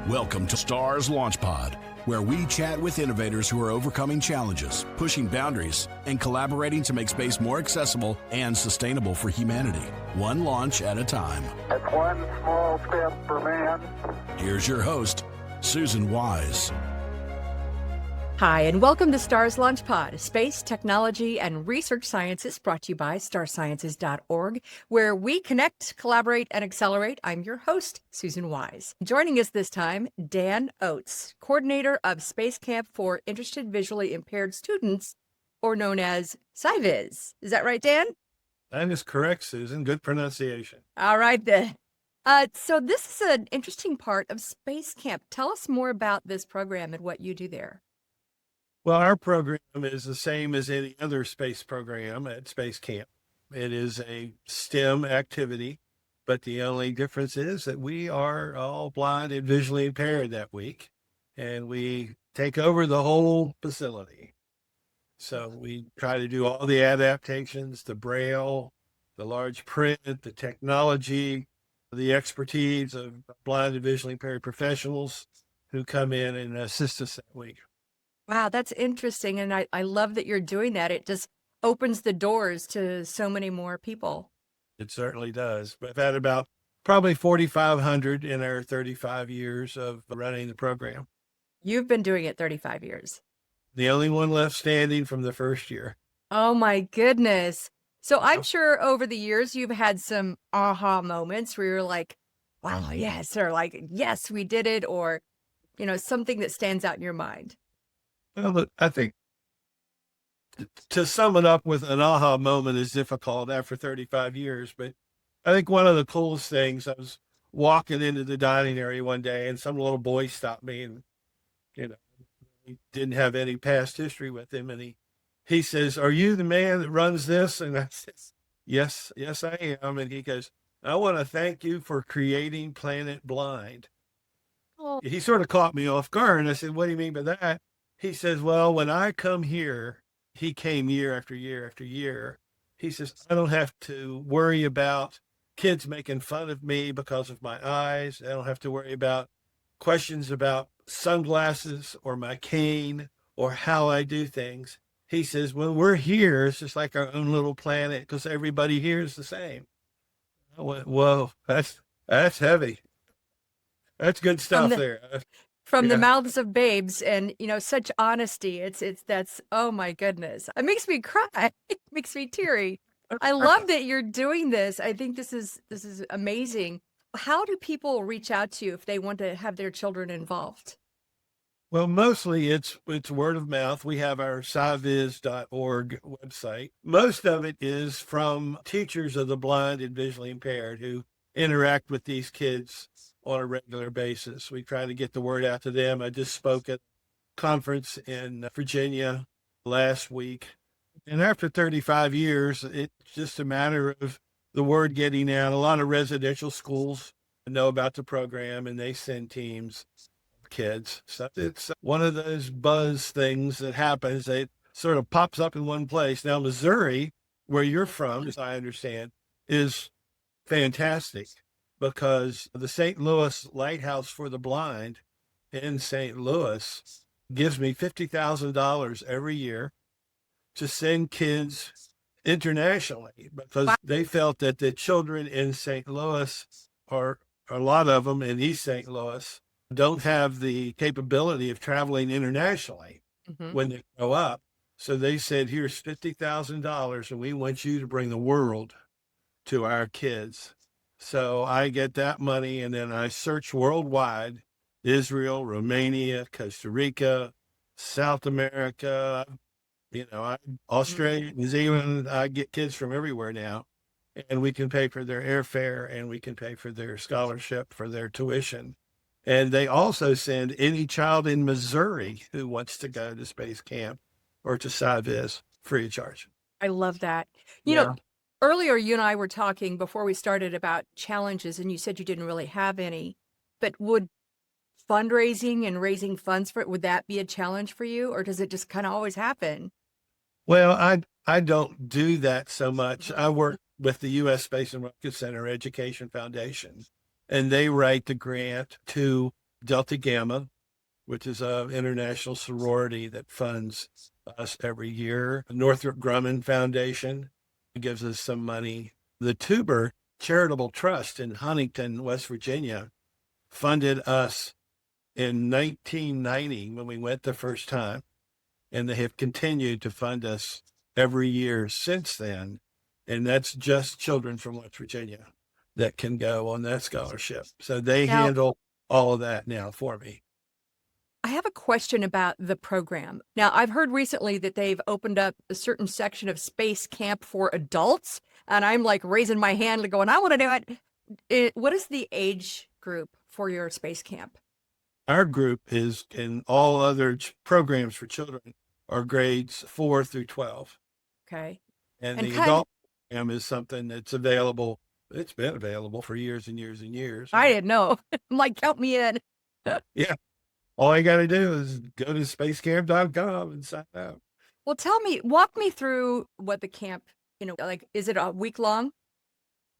Welcome to STARS Launch Pod, where we chat with innovators who are overcoming challenges, pushing boundaries, and collaborating to make space more accessible and sustainable for humanity, one launch at a time. It's one small step for man. Here's your host, Susan Wise. Hi, and welcome to STARS Launch Pod, space, technology, and research sciences brought to you by starsciences.org, where we connect, collaborate, and accelerate. I'm your host, Susan Wise. Joining us this time, Dan Oates, coordinator of Space Camp for Interested Visually Impaired Students, or known as SCIVIS. Is that right, Dan? That is correct, Susan. Good pronunciation. All right, then. So this is an interesting part of Space Camp. Tell us more about this program and what you do there. Well, our program is the same as any other space program at Space Camp. It is a STEM activity, but the only difference is that we are all blind and visually impaired that week, and we take over the whole facility. So we try to do all the adaptations, the Braille, the large print, the technology, the expertise of blind and visually impaired professionals who come in and assist us that week. Wow, that's interesting. And I love that you're doing that. It just opens the doors to so many more people. It certainly does. We've had about probably 4,500 in our 35 years of running the program. You've been doing it 35 years. The only one left standing from the first year. Oh my goodness. So I'm sure over the years you've had some aha moments where you're like, wow, yes, or like, yes, we did it, or, you know, something that stands out in your mind. Well, I think to sum it up with an aha moment is difficult after 35 years, but I think one of the coolest things, I was walking into the dining area one day and some little boy stopped me and, you know, he didn't have any past history with him. And he says, "Are you the man that runs this?" And I said, yes, I am. And he goes, "I want to thank you for creating Planet Blind." Oh. He sort of caught me off guard. And I said, "What do you mean by that?" He says, "Well, when I come here," he came year after year after year. He says, "I don't have to worry about kids making fun of me because of my eyes. I don't have to worry about questions about sunglasses or my cane or how I do things." He says, "When we're here, it's just like our own little planet because everybody here is the same." I went, "Whoa, that's heavy. That's good stuff there." From the mouths of babes, and, you know, such honesty. That's, oh my goodness. It makes me cry. It makes me teary. I love that you're doing this. I think this is amazing. How do people reach out to you if they want to have their children involved? Well, mostly it's word of mouth. We have our SCIVIS.org website. Most of it is from teachers of the blind and visually impaired who interact with these kids on a regular basis. We try to get the word out to them. I just spoke at a conference in Virginia last week. And after 35 years, it's just a matter of the word getting out. A lot of residential schools know about the program and they send teams of kids. So it's one of those buzz things that happens. It sort of pops up in one place. Now, Missouri, where you're from, as I understand, is fantastic, because the St. Louis Lighthouse for the Blind in St. Louis gives me $50,000 every year to send kids internationally, because they felt that the children in St. Louis, or a lot of them in East St. Louis, don't have the capability of traveling internationally when they grow up. So they said, "Here's $50,000 and we want you to bring the world to our kids." So I get that money and then I search worldwide: Israel, Romania, Costa Rica, South America, Australia, New Zealand. I get kids from everywhere now, and we can pay for their airfare and we can pay for their scholarship, for their tuition. And they also send any child in Missouri who wants to go to Space Camp or to SCIVIS free of charge. I love that. You know, earlier, you and I were talking before we started about challenges, and you said you didn't really have any. But would fundraising and raising funds for it, would that be a challenge for you, or does it just kind of always happen? Well, I don't do that so much. I work with the U.S. Space and Rocket Center Education Foundation, and they write the grant to Delta Gamma, which is an international sorority that funds us every year. Northrop Grumman Foundation gives us some money. The Tuber Charitable Trust in Huntington, West Virginia, funded us in 1990 when we went the first time, and they have continued to fund us every year since then. And that's just children from West Virginia that can go on that scholarship. So they handle all of that now for me. I have a question about the program. Now, I've heard recently that they've opened up a certain section of space camp for adults, and I'm like raising my hand going, I want to do it. What is the age group for your space camp? Our group is, in all other programs for children, are grades 4 through 12. Okay. And the adult program is something that's available. It's been available for years and years and years. I didn't know. I'm like, count me in. Yeah. All you got to do is go to spacecamp.com and sign up. Well, walk me through what the camp, like, is it a week long?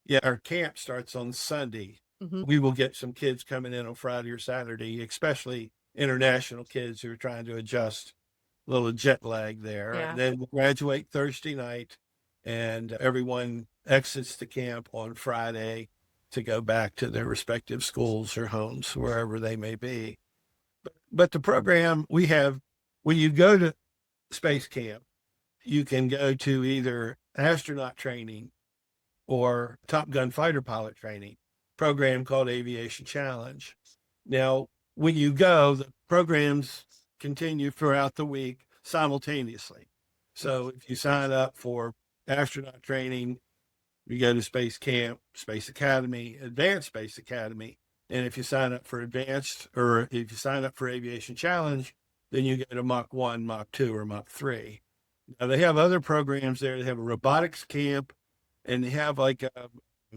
Yeah, our camp starts on Sunday. Mm-hmm. We will get some kids coming in on Friday or Saturday, especially international kids who are trying to adjust a little jet lag there. Yeah. And then we'll graduate Thursday night, and everyone exits the camp on Friday to go back to their respective schools or homes, wherever they may be. But the program we have, when you go to space camp, you can go to either astronaut training or Top Gun fighter pilot training program called Aviation Challenge. Now, when you go, the programs continue throughout the week simultaneously. So if you sign up for astronaut training, you go to Space Camp, Space Academy, Advanced Space Academy. And if you sign up for advanced, or if you sign up for Aviation Challenge, then you go to Mach 1, Mach 2, or Mach 3. Now, they have other programs there. They have a robotics camp, and they have like a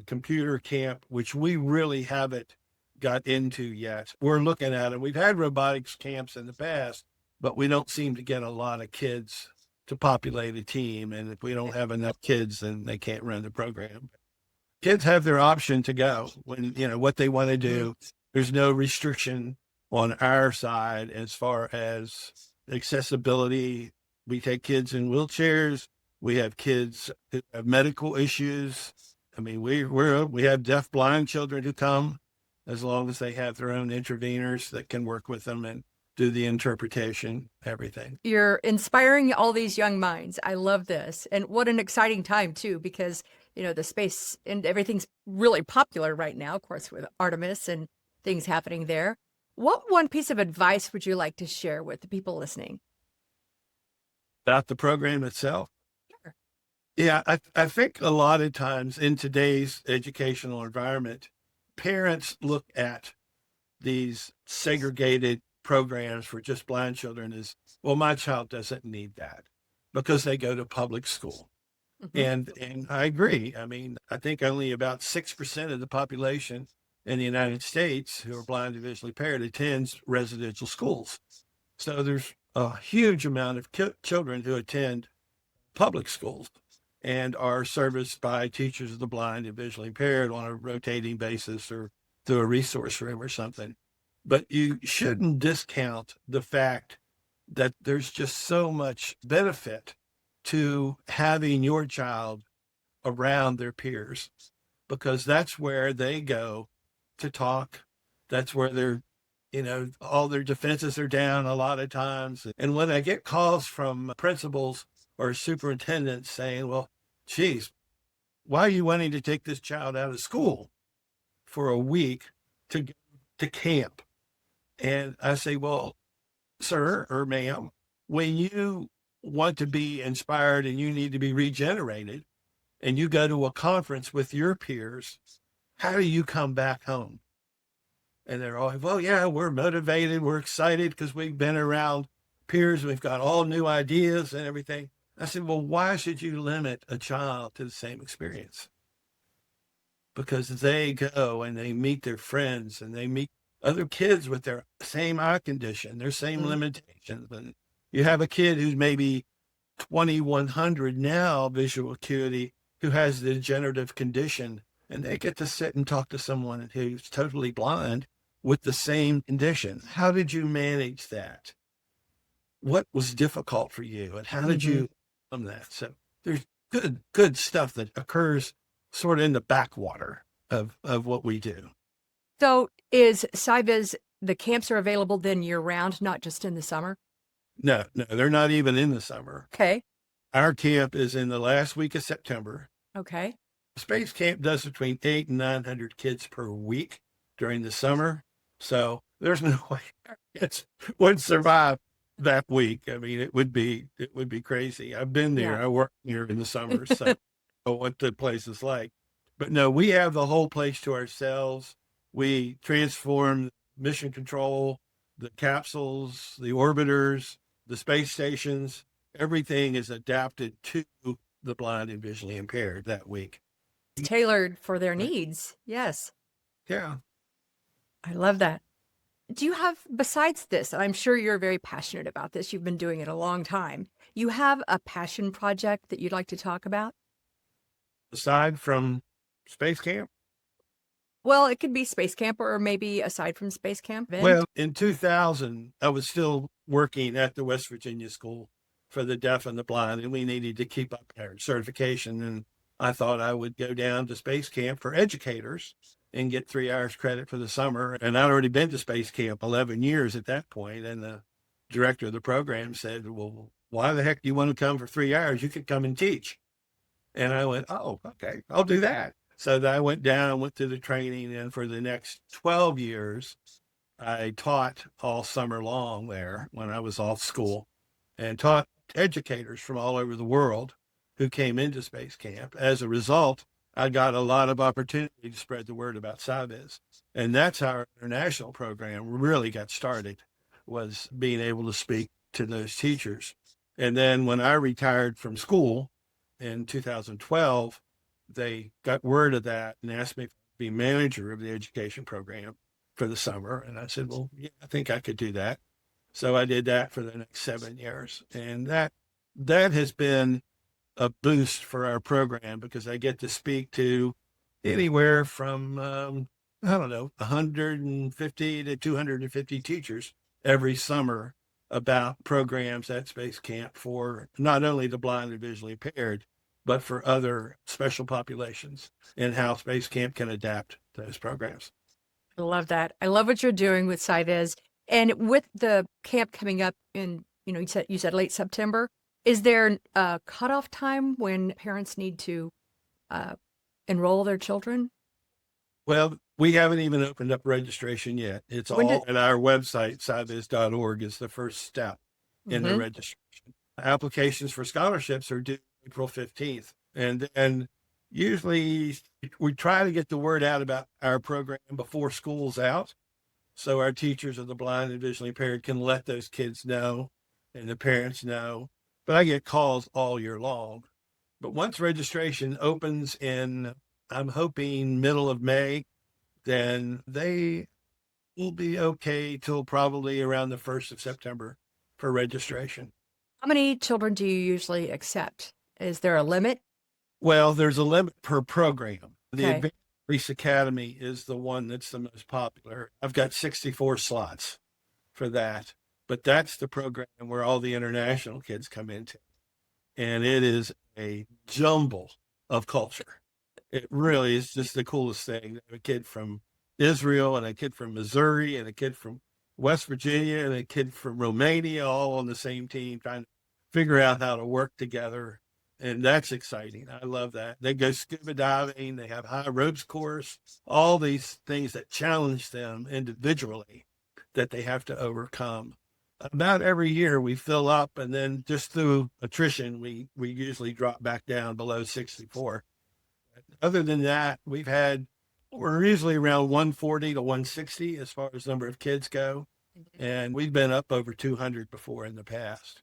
computer camp, which we really haven't got into yet. We're looking at it. We've had robotics camps in the past, but we don't seem to get a lot of kids to populate a team. And if we don't have enough kids, then they can't run the program. Kids have their option to go when, what they want to do. There's no restriction on our side as far as accessibility. We take kids in wheelchairs. We have kids who have medical issues. I mean, we have deaf blind children who come, as long as they have their own interveners that can work with them and do the interpretation, everything. You're inspiring all these young minds. I love this. And what an exciting time too, because the space and everything's really popular right now, of course, with Artemis and things happening there. What one piece of advice would you like to share with the people listening? About the program itself? Sure. Yeah, I think a lot of times in today's educational environment, parents look at these segregated programs for just blind children as, well, my child doesn't need that because they go to public school. Mm-hmm. And I agree. I mean, I think only about 6% of the population in the United States who are blind and visually impaired attends residential schools. So there's a huge amount of children who attend public schools and are serviced by teachers of the blind and visually impaired on a rotating basis or through a resource room or something. But you shouldn't discount the fact that there's just so much benefit to having your child around their peers, because that's where they go to talk. That's where they're, all their defenses are down a lot of times. And when I get calls from principals or superintendents saying, well, geez, why are you wanting to take this child out of school for a week to camp? And I say, well, sir or ma'am, when you want to be inspired and you need to be regenerated and you go to a conference with your peers, how do you come back home? And they're all, well, yeah, we're motivated. We're excited because we've been around peers. We've got all new ideas and everything. I said, well, why should you limit a child to the same experience? Because they go and they meet their friends and they meet other kids with their same eye condition, their same limitations. And you have a kid who's maybe 2100 now visual acuity who has the degenerative condition, and they get to sit and talk to someone who's totally blind with the same condition. How did you manage that? What was difficult for you, and how did you from that? So there's good stuff that occurs sort of in the backwater of what we do. So is SCIVIS, the camps are available then year round, not just in the summer? No, they're not even in the summer. Okay. Our camp is in the last week of September. Okay. Space Camp does between 800 and 900 kids per week during the summer. So there's no way our kids would survive that week. I mean, it would be crazy. I've been there. Yeah. I work here in the summer, so I know what the place is like. But no, we have the whole place to ourselves. We transform mission control, the capsules, the orbiters, the space stations. Everything is adapted to the blind and visually impaired that week. Tailored for their needs. Yes. Yeah. I love that. Do you have, besides this, I'm sure you're very passionate about this, you've been doing it a long time. You have a passion project that you'd like to talk about? Aside from Space Camp? Well, it could be Space Camp or maybe aside from Space Camp. Well, in 2000, I was still working at the West Virginia School for the Deaf and the Blind, and we needed to keep up our certification. And I thought I would go down to Space Camp for educators and get 3 hours credit for the summer. And I'd already been to Space Camp 11 years at that point. And the director of the program said, well, why the heck do you want to come for 3 hours? You could come and teach. And I went, oh, okay, I'll do that. So I went down, went through the training, and for the next 12 years, I taught all summer long there when I was off school, and taught educators from all over the world who came into Space Camp. As a result, I got a lot of opportunity to spread the word about SCIVIS. And that's how our international program really got started, was being able to speak to those teachers. And then when I retired from school in 2012, they got word of that and asked me to be manager of the education program for the summer. And I said, well, yeah, I think I could do that. So I did that for the next 7 years. And that has been a boost for our program, because I get to speak to anywhere from, 150 to 250 teachers every summer about programs at Space Camp for not only the blind and visually impaired, but for other special populations, and how Space Camp can adapt those programs. I love that. I love what you're doing with SCIVIS. And with the camp coming up in, you said late September, is there a cutoff time when parents need to enroll their children? Well, we haven't even opened up registration yet. It's all at our website, SCIVIS.org is the first step in the registration. Applications for scholarships are due April 15th. And usually we try to get the word out about our program before school's out, so our teachers of the blind and visually impaired can let those kids know and the parents know. But I get calls all year long. But once registration opens in, I'm hoping, middle of May, then they will be okay till probably around the 1st of September for registration. How many children do you usually accept? Is there a limit? Well, there's a limit per program. The Okay. Advanced Grease Academy is the one that's the most popular. I've got 64 slots for that, but that's the program where all the international kids come into. And it is a jumble of culture. It really is just the coolest thing. A kid from Israel and a kid from Missouri and a kid from West Virginia and a kid from Romania, all on the same team, trying to figure out how to work together. And that's exciting. I love that. They go scuba diving. They have high ropes course, all these things that challenge them individually that they have to overcome. About every year we fill up, and then just through attrition, we usually drop back down below 64. Other than that, we're usually around 140 to 160 as far as number of kids go. And we've been up over 200 before in the past.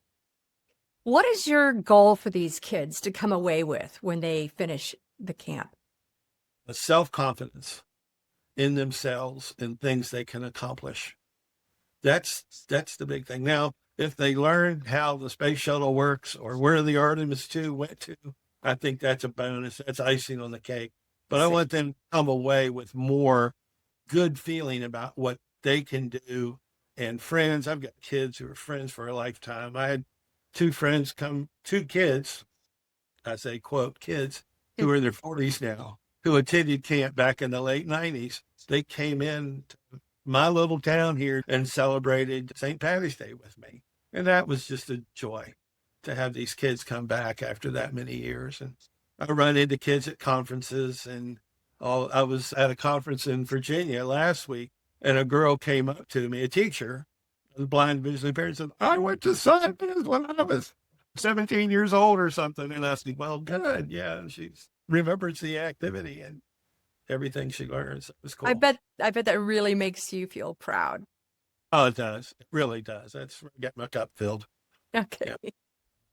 What is your goal for these kids to come away with when they finish the camp? A self-confidence in themselves and things they can accomplish. That's the big thing. Now, if they learn how the space shuttle works or where the Artemis 2 went to, I think that's a bonus. That's icing on the cake. But I want them to come away with more good feeling about what they can do. And friends, I've got kids who are friends for a lifetime. I had two kids, I say, quote, kids, who are in their 40s now, who attended camp back in the late 90s. They came in to my little town here and celebrated St. Patty's Day with me. And that was just a joy to have these kids come back after that many years. And I run into kids at conferences and all. I was at a conference in Virginia last week, and a girl came up to me, a teacher, a blind visually impaired, said, I went to SCIVIS when I was 17 years old or something. And I said, well, good. Yeah. And she remembers the activity and everything she learns. It was cool. I bet that really makes you feel proud. Oh, it does. It really does. That's got my cup filled. Okay. Yeah.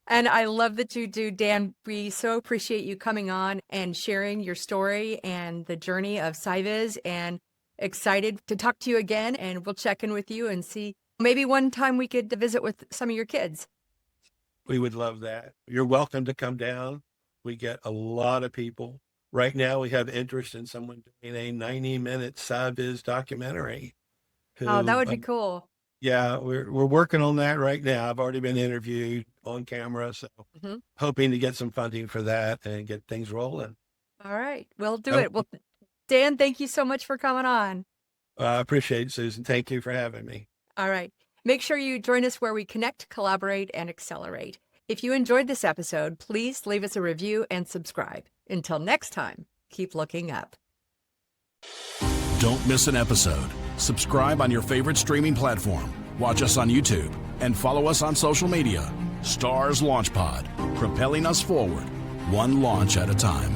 And I love that you do, Dan. We so appreciate you coming on and sharing your story and the journey of SCIVIS, and excited to talk to you again. And we'll check in with you and see, maybe one time we could visit with some of your kids. We would love that. You're welcome to come down. We get a lot of people. Right now, we have interest in someone doing a 90-minute SCIVIS documentary. Oh, that would be cool. Yeah, we're working on that right now. I've already been interviewed on camera, so hoping to get some funding for that and get things rolling. All right, we'll do it. Well, Dan, thank you so much for coming on. I appreciate it, Susan. Thank you for having me. All right. Make sure you join us where we connect, collaborate, and accelerate. If you enjoyed this episode, please leave us a review and subscribe. Until next time, keep looking up. Don't miss an episode. Subscribe on your favorite streaming platform. Watch us on YouTube and follow us on social media. STARS LaunchPod, propelling us forward, one launch at a time.